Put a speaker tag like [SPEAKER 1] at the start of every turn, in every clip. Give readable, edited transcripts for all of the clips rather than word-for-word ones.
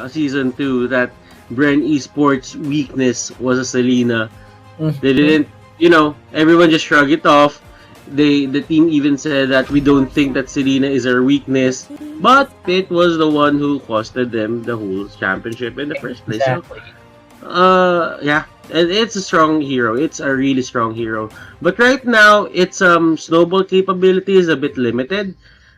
[SPEAKER 1] season 2 that Bren Esports' weakness was a Selena. They didn't, everyone just shrugged it off. The team even said that we don't think that Selena is our weakness, but it was the one who costed them the whole championship in the first place.
[SPEAKER 2] Exactly.
[SPEAKER 1] So, yeah, and it's a strong hero. It's a really strong hero. But right now, its snowball capability is a bit limited.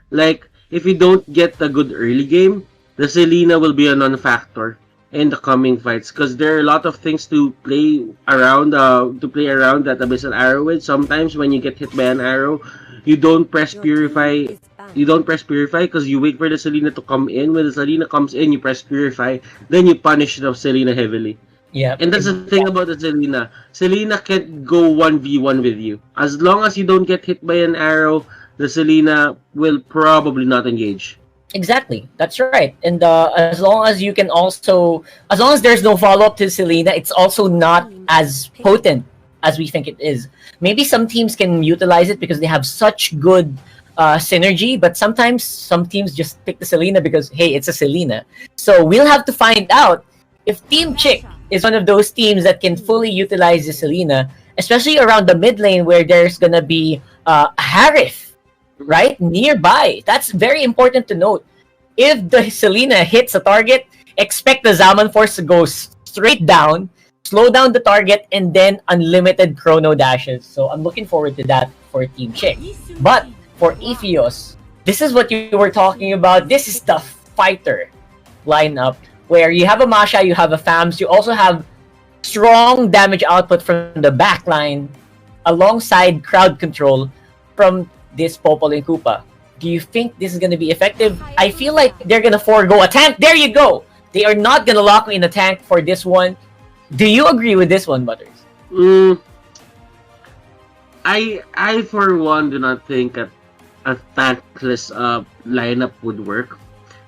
[SPEAKER 1] Like, if you don't get a good early game, the Selena will be a non-factor in the coming fights because there are a lot of things to play around that abyssal arrow with. Sometimes when you get hit by an arrow, you don't press purify. You don't press purify because you wait for the Selena to come in. When the Selena comes in, you press purify. Then you punish the Selena heavily.
[SPEAKER 2] Yeah.
[SPEAKER 1] And that's the thing about the Selena. Selena can't go 1v1 with you. As long as you don't get hit by an arrow, the Selena will probably not engage.
[SPEAKER 2] Exactly, that's right. And as long as there's no follow-up to Selena, it's also not as potent as we think it is. Maybe some teams can utilize it because they have such good synergy, but sometimes some teams just pick the Selena because, hey, it's a Selena. So we'll have to find out if Team Chik is one of those teams that can fully utilize the Selena, especially around the mid lane where there's gonna be a Harith right nearby. That's very important to note. If the Selena hits a target, expect the Zaman Force to go straight down, slow down the target, and then unlimited chrono dashes. So I'm looking forward to that for Team Chik. But for Iphios, this is what you were talking about. This is the fighter lineup where you have a Masha, you have a Fams, you also have strong damage output from the backline alongside crowd control from this Popol and Koopa. Do you think this is going to be effective? I feel like they're going to forego a tank. There you go. They are not going to lock in a tank for this one. Do you agree with this one, Butters?
[SPEAKER 1] I for one do not think a tankless lineup would work.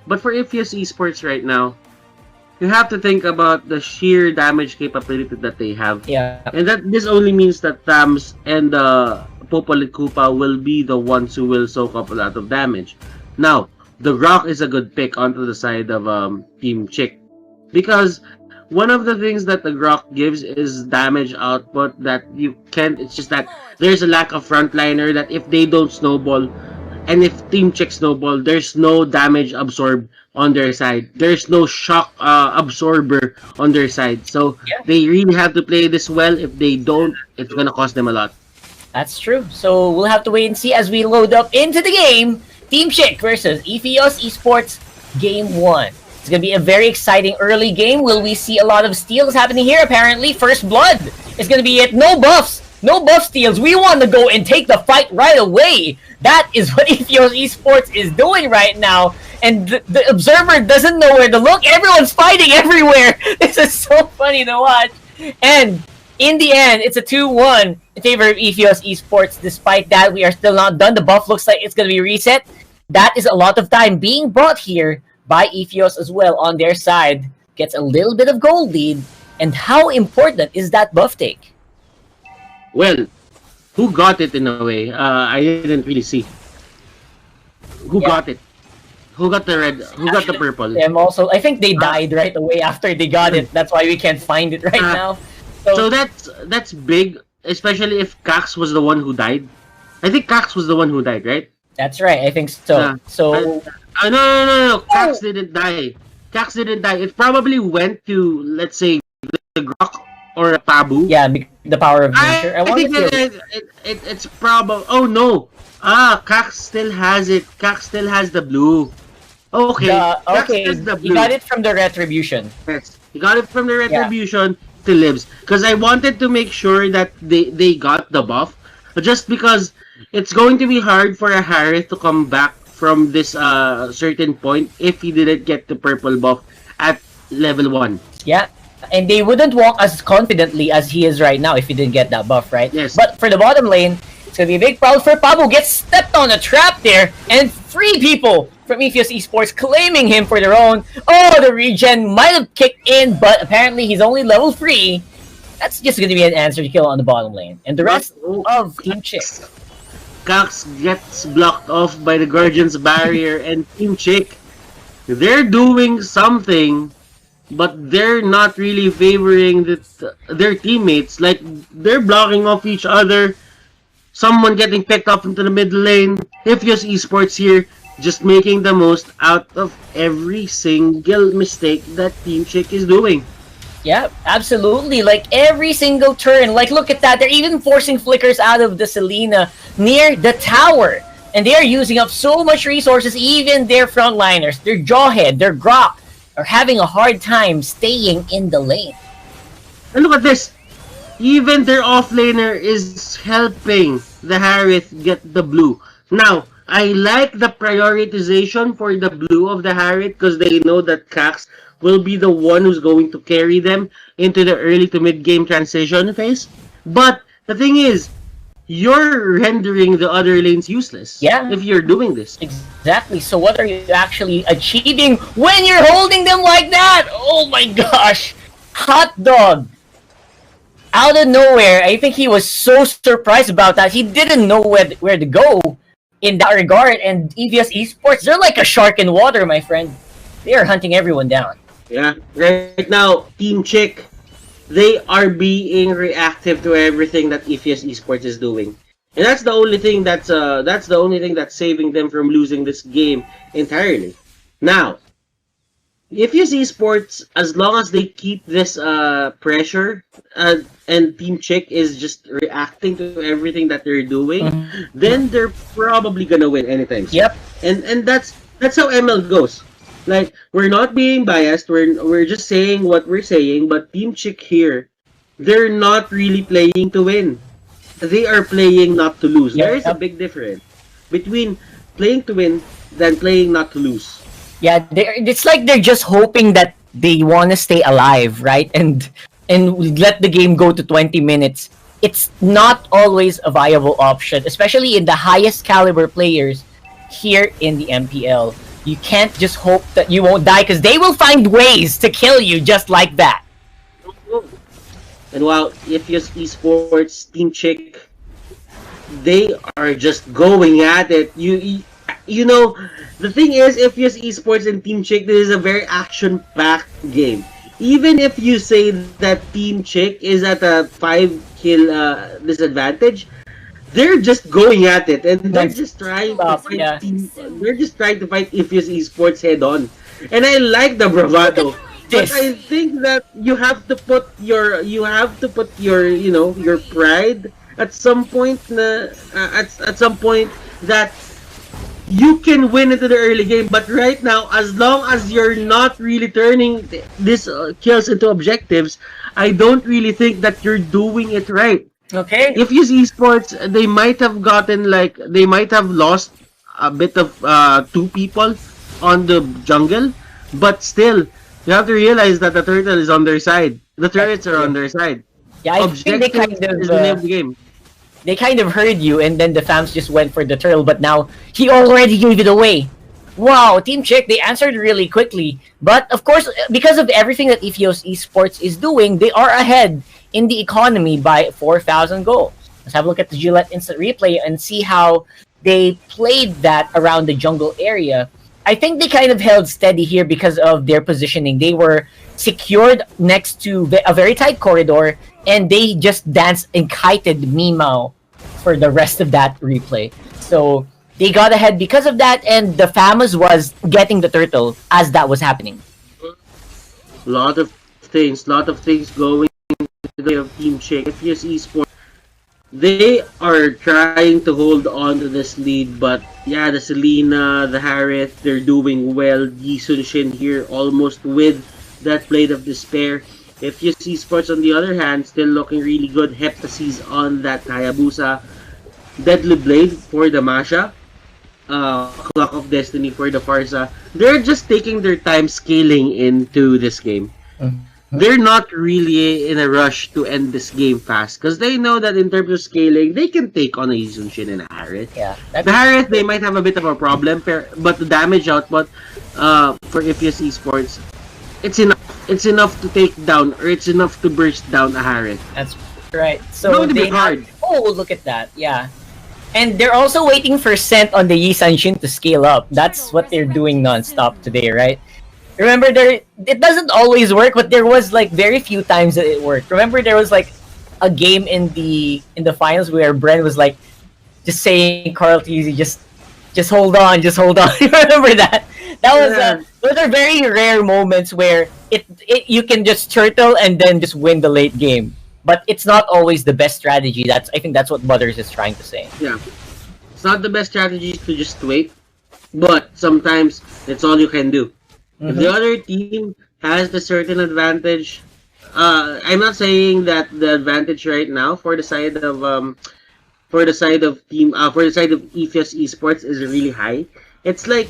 [SPEAKER 1] But for Iphios Esports right now, you have to think about the sheer damage capability that they have.
[SPEAKER 2] Yeah.
[SPEAKER 1] And that this only means that Thams and Popol and Koopa will be the ones who will soak up a lot of damage. Now, the Rock is a good pick onto the side of Team Chik. Because one of the things that the Rock gives is damage output that you can't. It's just that there's a lack of frontliner that if they don't snowball, and if Team Chik snowball, there's no damage absorb on their side. There's no shock absorber on their side. So they really have to play this well. If they don't, it's gonna cost them a lot.
[SPEAKER 2] That's true. So we'll have to wait and see as we load up into the game. Team Chik versus Iphios Esports Game 1. It's going to be a very exciting early game. Will we see a lot of steals happening here? Apparently, First Blood is going to be it. No buffs. No buff steals. We want to go and take the fight right away. That is what Iphios Esports is doing right now. And the observer doesn't know where to look. Everyone's fighting everywhere. This is so funny to watch. And in the end, it's a 2-1 in favor of Iphios Esports. Despite that, we are still not done. The buff looks like it's going to be reset. That is a lot of time being brought here by Iphios as well on their side. Gets a little bit of gold lead. And how important is that buff take?
[SPEAKER 1] Well, who got it in a way? I didn't really see. Who got it? Who got the red? Who got the purple?
[SPEAKER 2] Them also. I think they died right away after they got it. That's why we can't find it right now.
[SPEAKER 1] So that's big, especially if KAKS was the one who died. I think KAKS was the one who died, right?
[SPEAKER 2] That's right. I think so.
[SPEAKER 1] No. KAKS didn't die. KAKS didn't die. It probably went to, let's say, the Grok or a PABU.
[SPEAKER 2] Yeah, the power of nature.
[SPEAKER 1] I think it's probably. Oh no! KAKS still has it. KAKS still has the blue. Okay.
[SPEAKER 2] Okay. He got it from the retribution.
[SPEAKER 1] Yes, he got it from the retribution. Yeah. Still lives because I wanted to make sure that they got the buff, just because it's going to be hard for a Harith to come back from this certain point if he didn't get the purple buff at level 1. Yeah.
[SPEAKER 2] And they wouldn't walk as confidently as he is right now if he didn't get that buff, right?
[SPEAKER 1] Yes.
[SPEAKER 2] But for the bottom lane, it's going to be a big problem for PABU. Gets stepped on a trap there, and 3 people from Iphios Esports claiming him for their own. Oh, the regen might have kicked in, but apparently he's only level 3. That's just going to be an answer to kill on the bottom lane. And the rest of Team Chik.
[SPEAKER 1] KAKS gets blocked off by the Guardian's barrier, and Team Chik They're doing something, but they're not really favoring their teammates. Like, they're blocking off each other. Someone getting picked up into the mid lane. Iphios Esports here, just making the most out of every single mistake that Team Chik is doing.
[SPEAKER 2] Yeah, absolutely. Like every single turn. Like look at that. They're even forcing flickers out of the Selena near the tower. And they are using up so much resources, even their frontliners, their Jawhead, their Grok, are having a hard time staying in the lane.
[SPEAKER 1] And look at this. Even their offlaner is helping the Harith get the blue. Now, I like the prioritization for the blue of the Harith because they know that KAKS will be the one who's going to carry them into the early to mid game transition phase. But the thing is, you're rendering the other lanes useless.
[SPEAKER 2] Yeah.
[SPEAKER 1] If you're doing this.
[SPEAKER 2] Exactly. So what are you actually achieving when you're holding them like that? Oh my gosh. HOTDOG. Out of nowhere, I think he was so surprised about that. He didn't know where to go in that regard. And Iphios Esports, they're like a shark in water, my friend. They are hunting everyone down.
[SPEAKER 1] Yeah. Right now, Team Chik, they are being reactive to everything that Iphios Esports is doing. And that's the only thing that's saving them from losing this game entirely. Now, Iphios Esports, as long as they keep this pressure and Team Chik is just reacting to everything that they're doing, then they're probably gonna win anytime soon.
[SPEAKER 2] Yep.
[SPEAKER 1] And that's how ML goes. Like, we're not being biased, we're just saying what we're saying, but Team Chik here, they're not really playing to win. They are playing not to lose.
[SPEAKER 2] Yep.
[SPEAKER 1] There is a big difference between playing to win than playing not to lose.
[SPEAKER 2] Yeah, it's like they're just hoping that they want to stay alive, right? And let the game go to 20 minutes. It's not always a viable option, especially in the highest caliber players here in the MPL. You can't just hope that you won't die because they will find ways to kill you just like that.
[SPEAKER 1] And while Iphios Esports, Team Chik, they are just going at it. You know, the thing is, Iphios Esports and Team Chik, this is a very action-packed game. Even if you say that Team Chik is at a 5-kill disadvantage, they're just going at it, and they're just trying to fight.
[SPEAKER 2] Yeah.
[SPEAKER 1] They're just trying to fight Iphios Esports head on, and I like the bravado. But I think that you have to put your your pride at some point. At some point that you can win into the early game, but right now, as long as you're not really turning these kills into objectives, I don't really think that you're doing it right.
[SPEAKER 2] Okay.
[SPEAKER 1] If you see Esports, they might have lost a bit of 2 people on the jungle, but still, you have to realize that the turtle is on their side. The turrets are on their side.
[SPEAKER 2] Yeah, I think they kind
[SPEAKER 1] is the name of the game.
[SPEAKER 2] They kind of heard you, and then the fans just went for the turtle, but now he already gave it away. Wow, Team Chik, they answered really quickly. But of course, because of everything that Iphios Esports is doing, they are ahead in the economy by 4,000 goals. Let's have a look at the Gillette Instant Replay and see how they played that around the jungle area. I think they kind of held steady here because of their positioning. They were secured next to a very tight corridor, and they just danced and kited MEEMAO for the rest of that replay. So they got ahead because of that, and the FAMAS was getting the turtle as that was happening.
[SPEAKER 1] Lot of things going to the Team Chik. Iphios Esports, they are trying to hold on to this lead, but yeah, the Selena, the Harith, they're doing well. TUSJIN here almost with that Blade of Despair. Iphios Esports, on the other hand, still looking really good. Heptasis on that Hayabusa. Deadly Blade for the Masha. Clock of Destiny for the Farsa. They're just taking their time scaling into this game. They're not really in a rush to end this game fast because they know that in terms of scaling, they can take on a TUSJIN and a Harith.
[SPEAKER 2] Yeah,
[SPEAKER 1] the Harith, they might have a bit of a problem, but the damage output for Iphios Esports, it's enough to take down, or it's enough to burst down a Harith.
[SPEAKER 2] That's right. So
[SPEAKER 1] it's going to be hard.
[SPEAKER 2] Oh, look at that. Yeah. And they're also waiting for Scent on the Yi Sanshin to scale up. That's what they're doing nonstop today, right? Remember, it doesn't always work, but there was like very few times that it worked. Remember, there was like a game in the finals where Bren was like just saying, Carl Teasy, just hold on, just hold on. Remember that? That was those are very rare moments where it you can just turtle and then just win the late game. But it's not always the best strategy. I think that's what Butters is trying to say.
[SPEAKER 1] Yeah. It's not the best strategy to just wait, but sometimes it's all you can do. If the other team has the certain advantage, I'm not saying that the advantage right now for the side of Iphios Esports is really high. It's like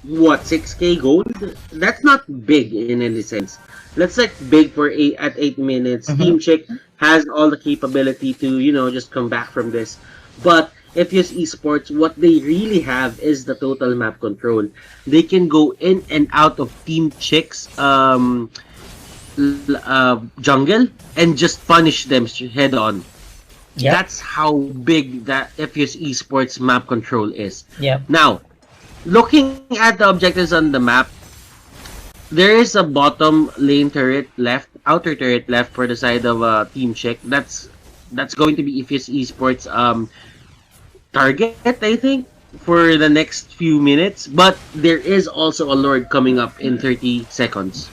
[SPEAKER 1] what, 6k gold? That's not big in any sense. That's like big for at 8 minutes. Team Chik has all the capability to just come back from this, but Iphios Esports, what they really have is the total map control. They can go in and out of Team Chik's jungle and just punish them head on. Yep. That's how big that Iphios Esports map control is.
[SPEAKER 2] Yeah.
[SPEAKER 1] Now, looking at the objectives on the map, there is a bottom lane turret left, outer turret left for the side of Team Chik. That's going to be Iphios Esports target, I think, for the next few minutes. But there is also a Lord coming up in 30 seconds.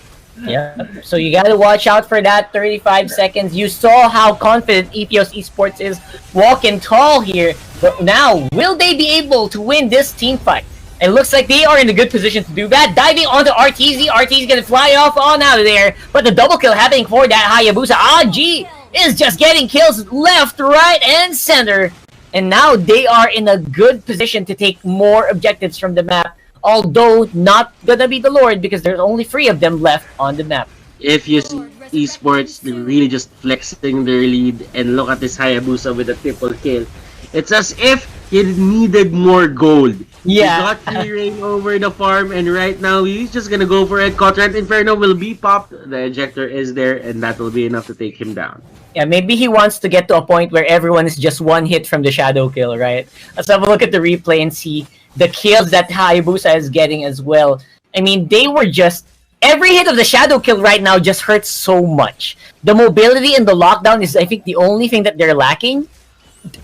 [SPEAKER 2] Yeah, so you gotta watch out for that 35 seconds. You saw how confident Iphios Esports is walking tall here. But now, will they be able to win this team fight? It looks like they are in a good position to do that. Diving onto RTZ. RTZ gonna fly off on out of there. But the double kill happening for that Hayabusa. AJIII is just getting kills left, right, and center. And now they are in a good position to take more objectives from the map. Although not gonna be the Lord because there's only 3 of them left on the map.
[SPEAKER 1] Iphios Esports, they're really just flexing their lead, and look at this Hayabusa with a triple kill. It's as if he needed more gold.
[SPEAKER 2] Yeah.
[SPEAKER 1] He got free reign over the farm, and right now he's just gonna go for it. Cotrant Inferno will be popped. The ejector is there, and that will be enough to take him down.
[SPEAKER 2] Yeah, maybe he wants to get to a point where everyone is just one hit from the shadow kill, right? Let's have a look at the replay and see the kills that Hayabusa is getting as well. I mean, they were just... Every hit of the shadow kill right now just hurts so much. The mobility and the lockdown is, I think, the only thing that they're lacking.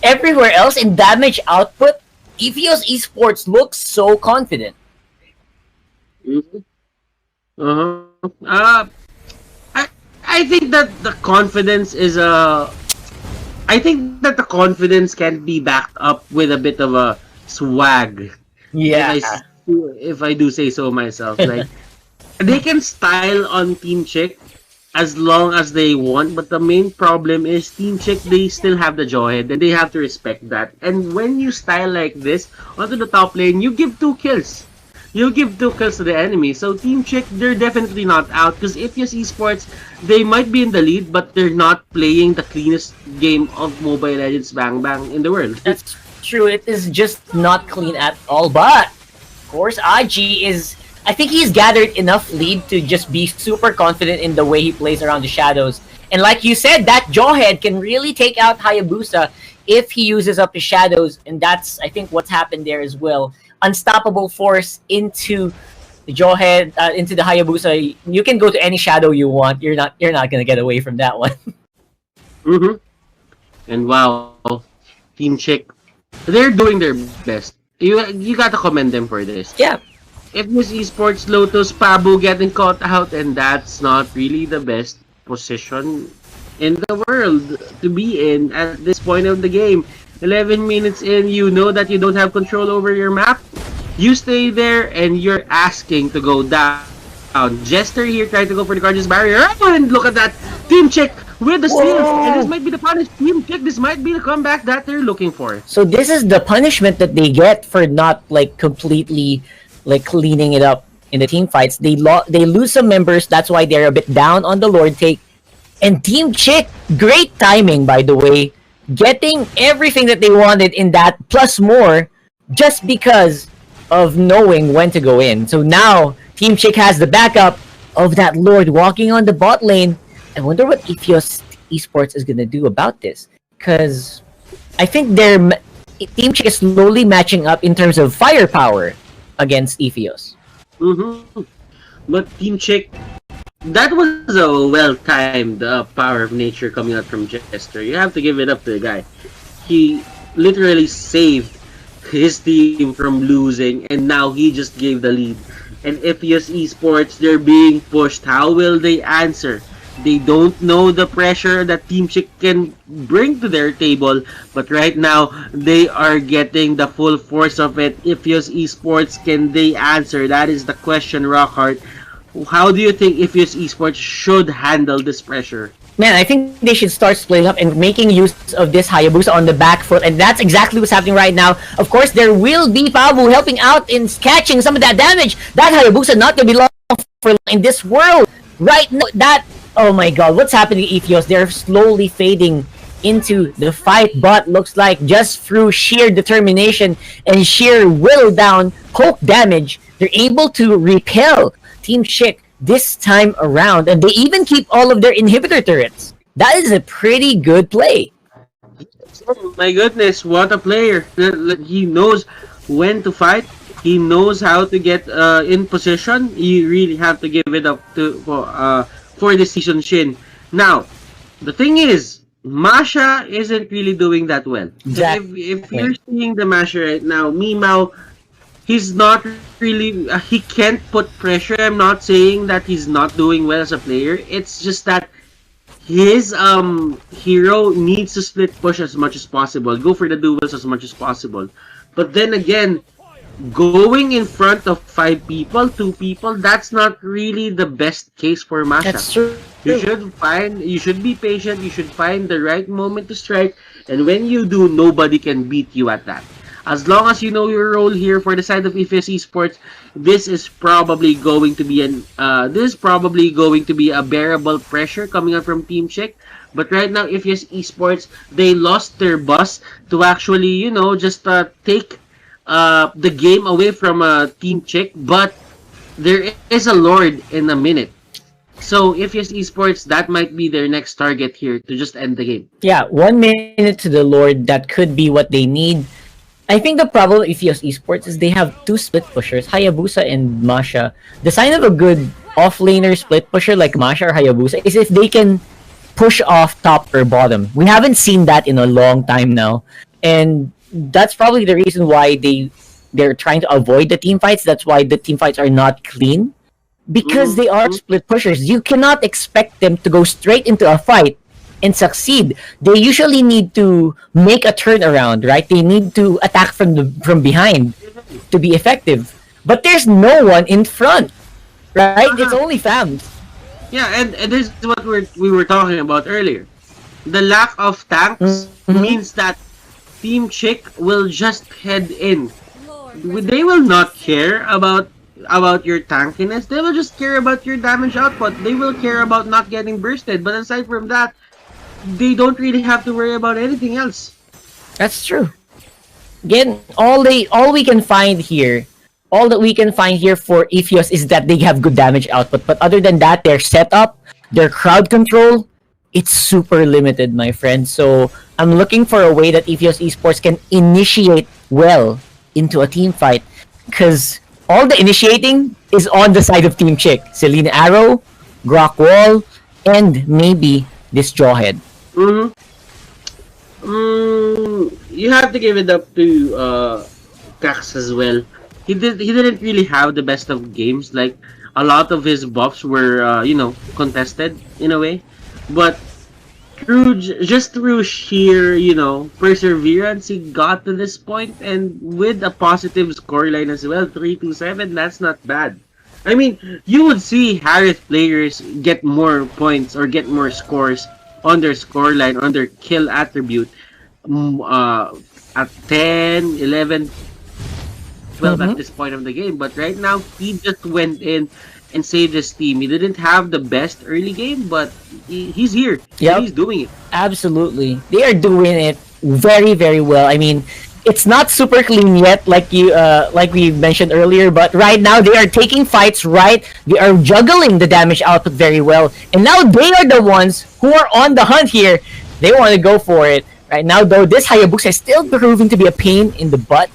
[SPEAKER 2] Everywhere else in damage output, Iphios Esports looks so confident.
[SPEAKER 1] I think that the confidence is I think that the confidence can be backed up with a bit of a swag.
[SPEAKER 2] Yeah.
[SPEAKER 1] If I do say so myself. Like, they can style on Team Chik as long as they want, but the main problem is Team Chik, they still have the jawhead, and they have to respect that. And when you style like this onto the top lane, you give 2 kills. You give 2 kills to the enemy. So Team Chik, they're definitely not out, because Iphios Esports, they might be in the lead, but they're not playing the cleanest game of Mobile Legends Bang Bang in the world.
[SPEAKER 2] That's true. It is just not clean at all. But, of course, AJIII is... I think he's gathered enough lead to just be super confident in the way he plays around the shadows. And like you said, that jawhead can really take out Hayabusa if he uses up the shadows. And that's, I think, what's happened there as well. Unstoppable force into the jawhead, into the Hayabusa. You can go to any shadow you want. You're not gonna get away from that one.
[SPEAKER 1] And wow, Team Chik, they're doing their best. You gotta commend them for this.
[SPEAKER 2] Yeah.
[SPEAKER 1] Iphios Esports, Lotus, PABU getting caught out, and that's not really the best position in the world to be in at this point of the game. 11 minutes in, you know that you don't have control over your map. You stay there, and you're asking to go down. Jester here trying to go for the gorgeous barrier, and look at that! Team Chik with the steals, and this might be the punish. Team Chik, this might be the comeback that they're looking for.
[SPEAKER 2] So this is the punishment that they get for not like completely like cleaning it up in the team fights. They lose some members, that's why they're a bit down on the Lord take. And Team Chik, great timing by the way, getting everything that they wanted in that plus more just because of knowing when to go in. So now Team Chik has the backup of that Lord walking on the bot lane. I wonder what Iphios Esports is gonna do about this, because I think Team Chik is slowly matching up in terms of firepower against Iphios.
[SPEAKER 1] But Team Chick, that was a well-timed power of nature coming out from Jester. You have to give it up to the guy. He literally saved his team from losing, and now he just gave the lead. And Iphios Esports, they're being pushed. How will they answer? They don't know the pressure that Team Chick can bring to their table, but right now they are getting the full force of it. Iphios Esports, can they answer? That is the question, Rockhart. How do you think Iphios Esports should handle this pressure?
[SPEAKER 2] Man, I think they should start splitting up and making use of this Hayabusa on the back foot, and that's exactly what's happening right now. Of course, there will be PABU helping out in catching some of that damage. That Hayabusa not gonna be long for in this world. Right now, that, oh my god, what's happening to Iphios? They're slowly fading into the fight, but looks like just through sheer determination and sheer will down poke damage, they're able to repel Team Chick this time around, and they even keep all of their inhibitor turrets. That is a pretty good play.
[SPEAKER 1] Oh my goodness, what a player. He knows when to fight. He knows how to get in position. You really have to give it up to for the season Shin. Now, the thing is, Masha isn't really doing that well.
[SPEAKER 2] Exactly.
[SPEAKER 1] If you're seeing the Masha right now, MEEMAO, he's not really, he can't put pressure. I'm not saying that he's not doing well as a player. It's just that his hero needs to split push as much as possible, go for the duels as much as possible. But then again, going in front of 5 people, 2 people, that's not really the best case for Masha.
[SPEAKER 2] That's true.
[SPEAKER 1] You should be patient, you should find the right moment to strike, and when you do, nobody can beat you at that. As long as you know your role here for the side of Iphios Esports, this is probably going to be a bearable pressure coming up from Team Chick. But right now, Iphios Esports, they lost their bus to actually, just take the game away from Team Chick. But there is a Lord in a minute. So Iphios Esports, that might be their next target here to just end the game.
[SPEAKER 2] Yeah, 1 minute to the Lord, that could be what they need. I think the problem with Iphios Esports is they have 2 split pushers, Hayabusa and Masha. The sign of a good off-laner split pusher like Masha or Hayabusa is if they can push off top or bottom. We haven't seen that in a long time now. And that's probably the reason why they're trying to avoid the team fights. That's why the team fights are not clean. Because they are split pushers. You cannot expect them to go straight into a fight and succeed. They usually need to make a turnaround, right? They need to attack from behind to be effective. But there's no one in front, right? It's only fams.
[SPEAKER 1] Yeah, and this is what we were talking about earlier. The lack of tanks means that Team Chick will just head in. They will not care about your tankiness. They will just care about your damage output. They will care about not getting bursted. But aside from that, they don't really have to worry about anything else.
[SPEAKER 2] That's true. Again, all we can find here for Iphios is that they have good damage output. But other than that, their setup, their crowd control, it's super limited, my friend. So I'm looking for a way that Iphios Esports can initiate well into a team fight. Because all the initiating is on the side of Team Chick. Selena Arrow, Grok Wall, and maybe this Jawhead.
[SPEAKER 1] You have to give it up to KAKS as well. He didn't really have the best of games. Like, a lot of his buffs were contested in a way, but through sheer perseverance, he got to this point, and with a positive scoreline as well, 3-7. That's not bad. I mean, you would see Harris players get more points or get more scores on their scoreline, on their kill attribute at 10, 11, 12 at this point of the game. But right now, he just went in and saved his team. He didn't have the best early game, but he's here.
[SPEAKER 2] Yep.
[SPEAKER 1] He's doing it.
[SPEAKER 2] Absolutely. They are doing it very, very well. I mean, it's not super clean yet, like we mentioned earlier, but right now they are taking fights right. They are juggling the damage output very well, and now they are the ones who are on the hunt here. They want to go for it, Right now, though, this Hayabusa is still proving to be a pain in the butt,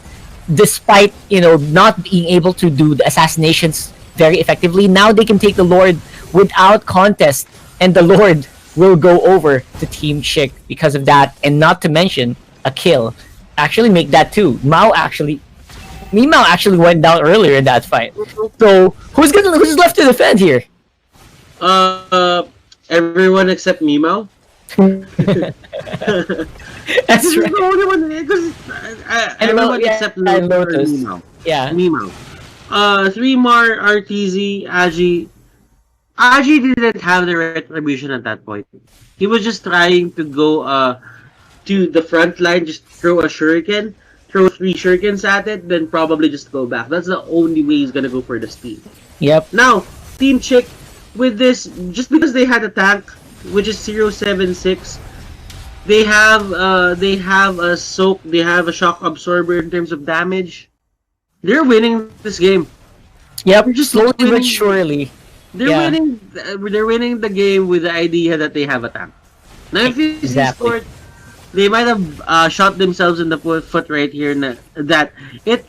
[SPEAKER 2] despite, you know, not being able to do the assassinations very effectively. Now they can take the Lord without contest, and the Lord will go over to Team Chik because of that, and not to mention a kill. Actually make that too. MEEMAO actually went down earlier in that fight. So who's left to defend here?
[SPEAKER 1] Everyone except MEEMAO.
[SPEAKER 2] That's right.
[SPEAKER 1] The only one, because everyone except
[SPEAKER 2] LOTUS.
[SPEAKER 1] MEEMAO.
[SPEAKER 2] Yeah.
[SPEAKER 1] MEEMAO. 3 more RTZ, AJIII. AJIII didn't have the retribution at that point. He was just trying to go to the front line, just throw a shuriken, throw 3 shurikens at it, then probably just go back. That's the only way he's gonna go for the steal.
[SPEAKER 2] Yep.
[SPEAKER 1] Now, Team Chik, with this, just because they had a tank, which is 076, they have a soak, they have a shock absorber in terms of damage. They're winning this game.
[SPEAKER 2] Yep.
[SPEAKER 1] They're just
[SPEAKER 2] Slowly
[SPEAKER 1] winning.
[SPEAKER 2] but surely.
[SPEAKER 1] They're
[SPEAKER 2] Yeah.
[SPEAKER 1] winning. They're winning the game with the idea that they have a tank. Now, if you
[SPEAKER 2] Exactly.
[SPEAKER 1] scored, they might have shot themselves in the foot right here. That if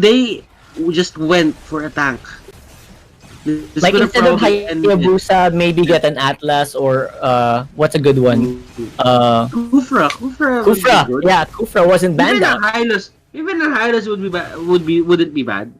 [SPEAKER 1] they just went for a tank, this
[SPEAKER 2] Like
[SPEAKER 1] could have
[SPEAKER 2] instead of
[SPEAKER 1] probably ended.
[SPEAKER 2] Hayabusa, maybe get an Atlas or what's a good one?
[SPEAKER 1] Kufra. would be
[SPEAKER 2] Kufra.
[SPEAKER 1] good.
[SPEAKER 2] Yeah, Kufra wasn't banned
[SPEAKER 1] Even a
[SPEAKER 2] out.
[SPEAKER 1] Hylos wouldn't be bad.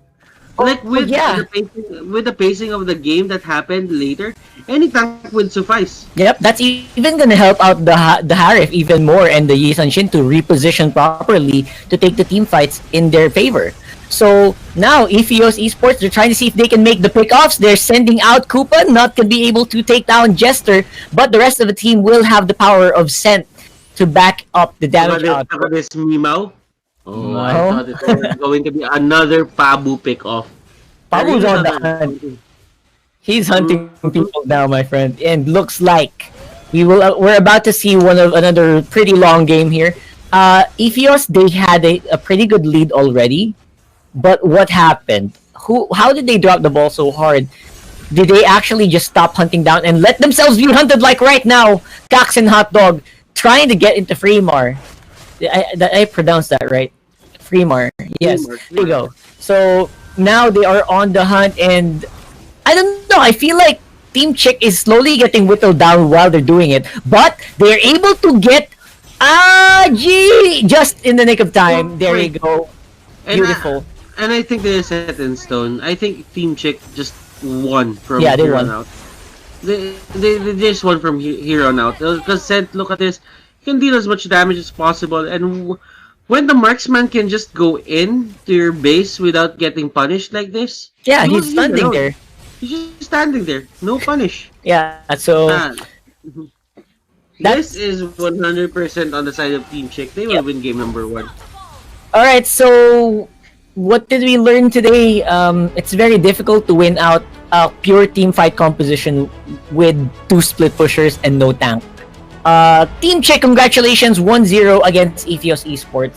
[SPEAKER 1] Like with
[SPEAKER 2] yeah.
[SPEAKER 1] the pacing of the game that happened later, any tank would suffice.
[SPEAKER 2] Yep, that's even gonna help out the Harif even more and the Yi Sanshin to reposition properly to take the team fights in their favor. So now Iphios Esports, they're trying to see if they can make the pickoffs. They're sending out Koopa, not to be able to take down Jester, but the rest of the team will have the power of Scent to back up the damage out.
[SPEAKER 1] This MEEMAO. Oh, I
[SPEAKER 2] No.
[SPEAKER 1] thought it was going to be another PABU pick-off.
[SPEAKER 2] Pabu's on the hunt. He's hunting people now, my friend, and looks like we're about to see another pretty long game here. Iphios, they had a pretty good lead already, but what happened? How did they drop the ball so hard? Did they actually just stop hunting down and let themselves be hunted like right now? KAKS and HOTDOG trying to get into Freemar. I pronounced that right. Freemar. Yes. There you go. So now they are on the hunt, and I don't know. I feel like Team Chik is slowly getting whittled down while they're doing it, but they're able to get AJIII just in the nick of time. There you go. Beautiful.
[SPEAKER 1] And I think they're set in stone. I think Team Chik just won from
[SPEAKER 2] Yeah, they
[SPEAKER 1] here
[SPEAKER 2] won.
[SPEAKER 1] on out. They just won from here on out. Because Scent, look at this, you can deal as much damage as possible, and when the marksman can just go in to your base without getting punished like this.
[SPEAKER 2] Yeah, he's standing there.
[SPEAKER 1] He's just standing there, no punish.
[SPEAKER 2] Yeah, so
[SPEAKER 1] This is 100% on the side of Team Chik. They will win game number 1.
[SPEAKER 2] all right. So what did we learn today? It's very difficult to win out a pure team fight composition with 2 split pushers and no tank. Team Chik, congratulations, 1-0 against Iphios Esports.